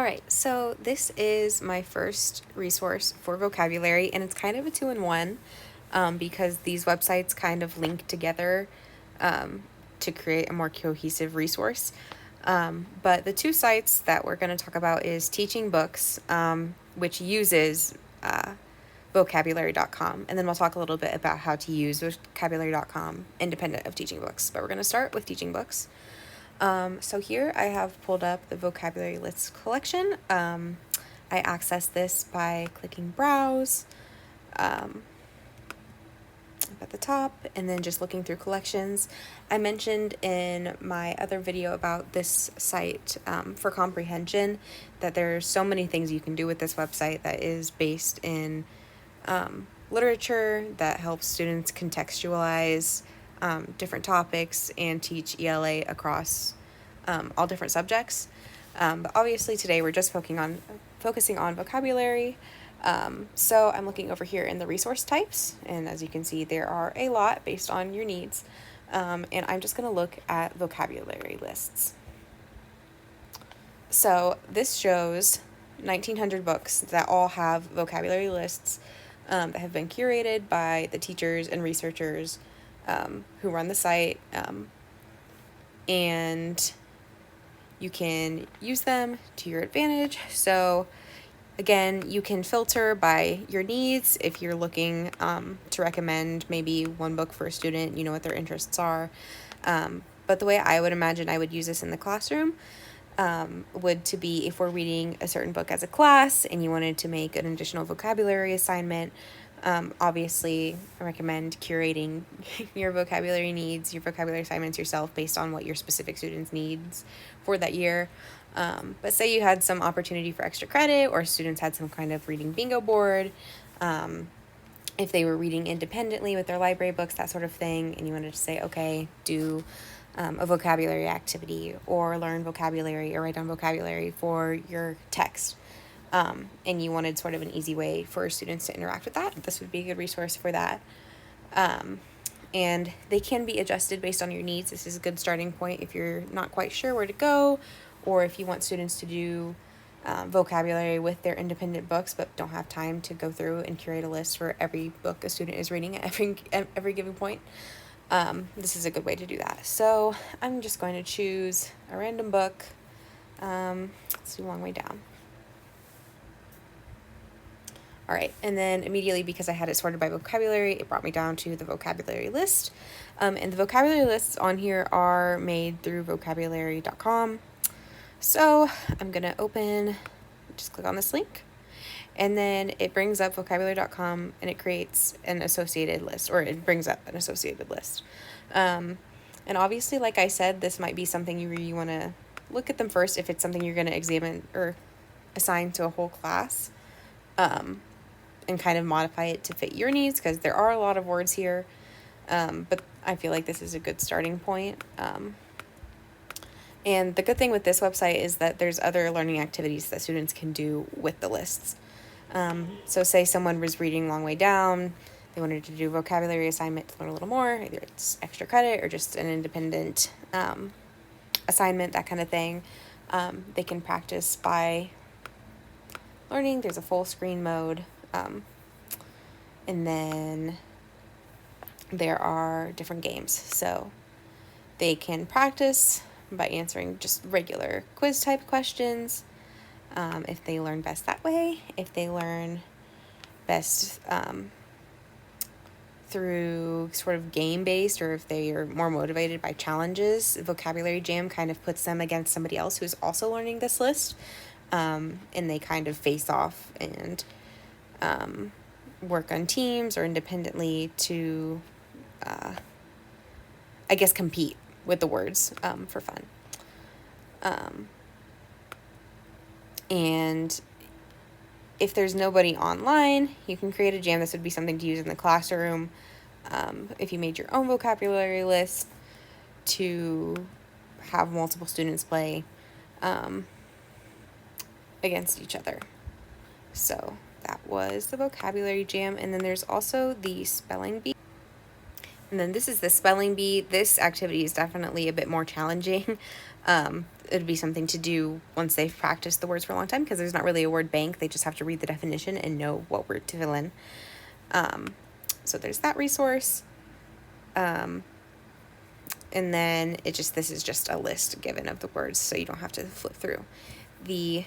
Alright, so this is my first resource for vocabulary, and it's kind of a two-in-one because these websites kind of link together to create a more cohesive resource. But the two sites that we're going to talk about is TeachingBooks, which uses vocabulary.com, and then we'll talk a little bit about how to use vocabulary.com independent of TeachingBooks. But we're going to start with TeachingBooks. So here I have pulled up the vocabulary lists collection. I access this by clicking browse up at the top and then just looking through collections. I mentioned in my other video about this site for comprehension that there's so many things you can do with this website that is based in literature that helps students contextualize different topics and teach ELA across all different subjects. But obviously today we're just focusing on vocabulary. So I'm looking over here in the resource types, and as you can see, there are a lot based on your needs. And I'm just going to look at vocabulary lists. So this shows 1,900 books that all have vocabulary lists that have been curated by the teachers and researchers who run the site, and you can use them to your advantage. So again, you can filter by your needs. If you're looking to recommend maybe one book for a student, you know what their interests are. But the way I would imagine I would use this in the classroom would to be if we're reading a certain book as a class and you wanted to make an additional vocabulary assignment. Obviously, I recommend curating your vocabulary needs, your vocabulary assignments yourself based on what your specific students' needs for that year. But say you had some opportunity for extra credit, or students had some kind of reading bingo board, if they were reading independently with their library books, that sort of thing, and you wanted to say, okay, do a vocabulary activity or learn vocabulary or write down vocabulary for your text. And you wanted sort of an easy way for students to interact with that, this would be a good resource for that. And they can be adjusted based on your needs. This is a good starting point if you're not quite sure where to go, or if you want students to do vocabulary with their independent books but don't have time to go through and curate a list for every book a student is reading at every given point. This is a good way to do that. So I'm just going to choose a random book. Let's do Long Way Down. All right, and then immediately, because I had it sorted by vocabulary, it brought me down to the vocabulary list. And the vocabulary lists on here are made through vocabulary.com. So I'm going to just click on this link, and then it brings up vocabulary.com and it creates an associated list, or it brings up an associated list. And obviously, like I said, this might be something you really want to look at them first if it's something you're going to examine or assign to a whole class. And kind of modify it to fit your needs, because there are a lot of words here, but I feel like this is a good starting point. And the good thing with this website is that there's other learning activities that students can do with the lists. So say someone was reading Long Way Down, they wanted to do a vocabulary assignment to learn a little more, either it's extra credit or just an independent assignment, that kind of thing. They can practice by learning. There's a full screen mode. And then there are different games. So they can practice by answering just regular quiz type questions. If they learn best that way, if they learn best through sort of game based, or if they are more motivated by challenges, Vocabulary Jam kind of puts them against somebody else who's also learning this list. And they kind of face off and work on teams or independently to, I guess, compete with the words for fun. And if there's nobody online, you can create a jam. This would be something to use in the classroom. If you made your own vocabulary list to have multiple students play against each other. So that was the vocabulary jam. And then there's also the spelling bee. And then this is the spelling bee. This activity is definitely a bit more challenging. it'd be something to do once they've practiced the words for a long time, because there's not really a word bank. They just have to read the definition and know what word to fill in. So there's that resource. And then this is just a list given of the words, so you don't have to flip through the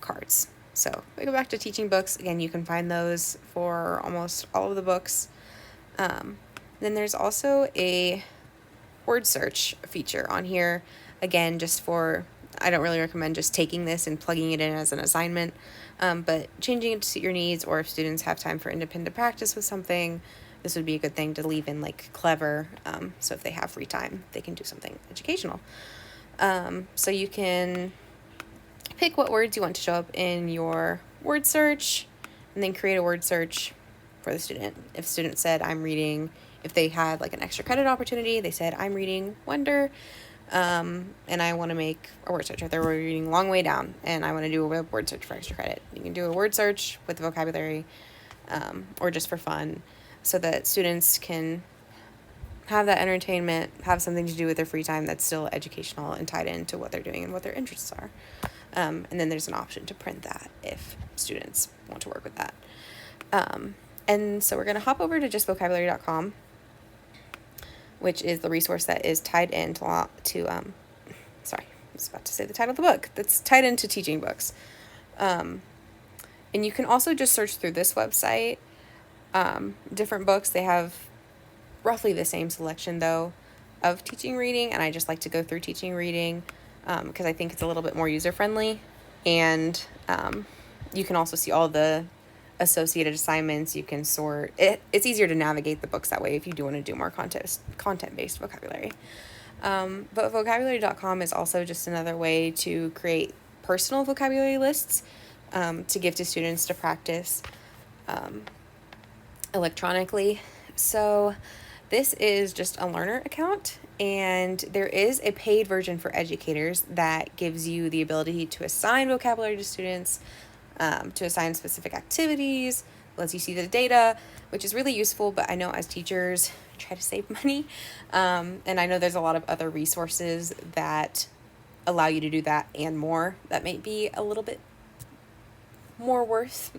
cards. So if we go back to TeachingBooks, again, you can find those for almost all of the books. Then there's also a word search feature on here. Again, I don't really recommend just taking this and plugging it in as an assignment, but changing it to suit your needs, or if students have time for independent practice with something, this would be a good thing to leave in like clever. So if they have free time, they can do something educational. So you can pick what words you want to show up in your word search, and then create a word search for the student. If the student said, if they had like an extra credit opportunity, they said, I'm reading Wonder, and I want to make a word search. Or they were reading Long Way Down, and I want to do a word search for extra credit. You can do a word search with the vocabulary, or just for fun, so that students can have that entertainment, have something to do with their free time that's still educational and tied into what they're doing and what their interests are. And then there's an option to print that if students want to work with that. And so we're going to hop over to justvocabulary.com, which is the resource that is tied into, I was about to say the title of the book, that's tied into TeachingBooks. And you can also just search through this website, different books. They have roughly the same selection, though, of teaching reading, and I just like to go through teaching reading because I think it's a little bit more user-friendly, and you can also see all the associated assignments. You can sort it. It's easier to navigate the books that way if you do want to do more content-based vocabulary. But vocabulary.com is also just another way to create personal vocabulary lists to give to students to practice electronically. So this is just a learner account, and there is a paid version for educators that gives you the ability to assign vocabulary to students, to assign specific activities, lets you see the data, which is really useful. But I know as teachers try to save money, and I know there's a lot of other resources that allow you to do that and more that might be a little bit more worth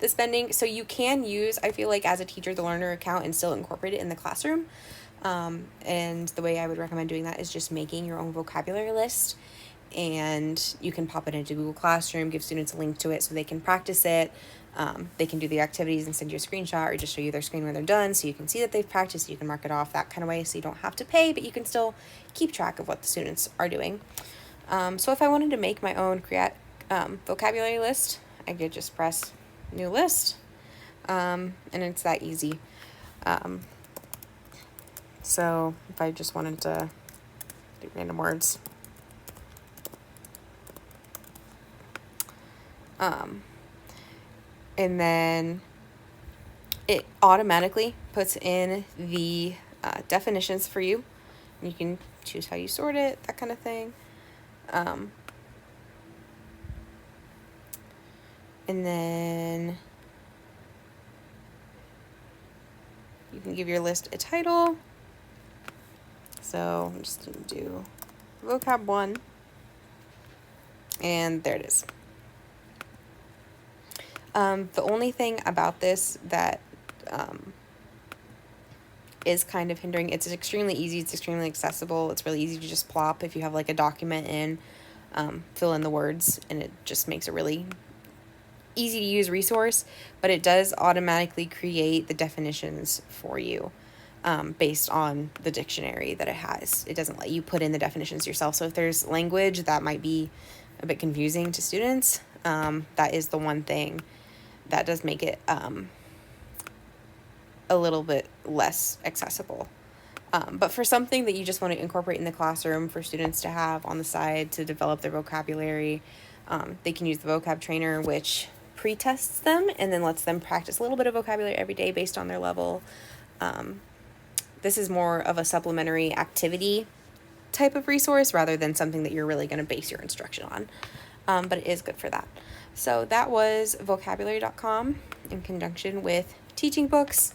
the spending. So you can use, I feel like as a teacher, the learner account and still incorporate it in the classroom. And the way I would recommend doing that is just making your own vocabulary list, and you can pop it into Google Classroom, give students a link to it so they can practice it. They can do the activities and send you a screenshot, or just show you their screen when they're done, so you can see that they've practiced. You can mark it off that kind of way, so you don't have to pay, but you can still keep track of what the students are doing. So if I wanted to make my own vocabulary list, I could just press new list, and it's that easy. So if I just wanted to do random words, and then it automatically puts in the definitions for you. You can choose how you sort it, that kind of thing. And then you can give your list a title. So I'm just going to do vocab 1. And there it is. The only thing about this that is kind of hindering, it's extremely easy, it's extremely accessible, it's really easy to just plop if you have like a document in, fill in the words, and it just makes a really easy to use resource, but it does automatically create the definitions for you based on the dictionary that it has. It doesn't let you put in the definitions yourself. So if there's language that might be a bit confusing to students, that is the one thing that does make it a little bit less accessible. But for something that you just want to incorporate in the classroom for students to have on the side to develop their vocabulary, they can use the vocab trainer, which pre-tests them and then lets them practice a little bit of vocabulary every day based on their level. This is more of a supplementary activity type of resource rather than something that you're really going to base your instruction on. But it is good for that. So that was vocabulary.com in conjunction with TeachingBooks.